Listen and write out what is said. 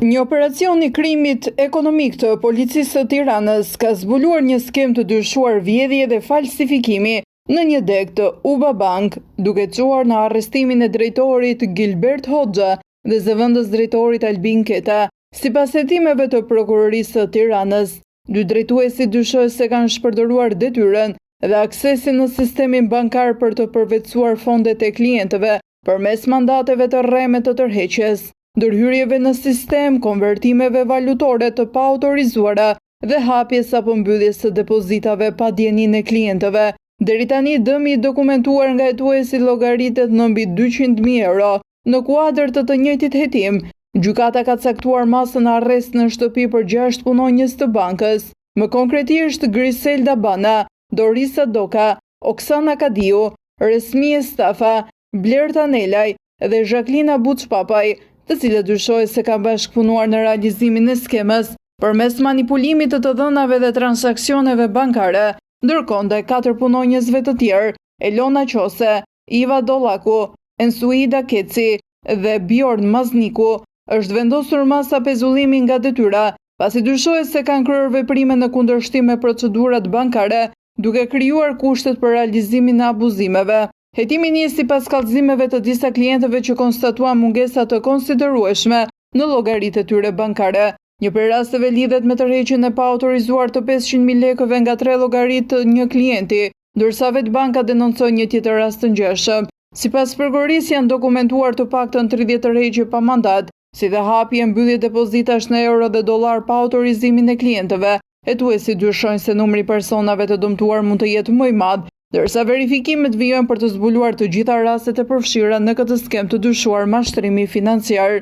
Një operacion i krimit ekonomik të policisë të Tiranës ka zbuluar një skem të dyshuar vjedhje dhe falsifikimi në një deg të UBA Bank, duke çuar në arrestimin e drejtorit Gilbert Hoxha dhe zëvendës drejtorit Albin Keta. Sipas hetimeve të prokurorisë së Tiranës, dy drejtuesi dyshohet se kanë shpërdoruar detyrën dhe aksesin në sistemin bankar për të përvetësuar fondet e klientëve përmes mandateve të rreme të tërheqjes, ndërhyrjeve në sistem, konvertimeve valutore të paautorizuara dhe hapjes apo mbylljes së depozitave pa dijenin e klientëve. Deri tani dëmi i dokumentuar nga hetuesi llogaritet në mbi 200.000 euro. Në kuadër të njëjtit hetim, gjykata ka caktuar masën arrest në shtëpi për 6 punonjës të bankës, më konkretisht Griselda Bana, Dorisa Doka, Oksana Kadiu, Resmie Stafa, Blerta Nelaj dhe Jacqueline Buçpapaj, të cilët dyshohet se kanë bashkëpunuar në realizimin e skemës përmes manipulimit të dhënave dhe transaksioneve bankare. Ndërkohë, 4 punonjësve të tjerë, Elona Qose, Iva Dollaku, Ensuida Keci dhe Bjorn Mazniku, është vendosur masa pezullimi nga detyra, pasi dyshohet se kanë kryer veprime në kundërshtim me procedurat bankare, duke krijuar kushtet për realizimin e abuzimeve. Hetimi nisi pas kallëzimeve të disa klientëve që konstatuan mungesa të konsiderueshme në llogaritë e tyre bankare. Një prej rasteve lidhet me tërheqjen e paautorizuar të 500.000 lekëve nga 3 llogaritë të një klienti, ndërsa vetë banka denoncon një tjetër rast të ngjashëm. Sipas prokurorisë janë dokumentuar të paktën 30 tërheqje pa mandat, si dhe hapje e mbyllje depozitash në euro dhe dollar pa autorizimin e klientëve. Hetuesi dyshojnë se numri i personave të dëmtuar mund të jetë më i madh, ndërsa verifikimet vijojnë për të zbuluar të gjitha rastet e përfshira në këtë skem të dyshuar mashtrimi financiar.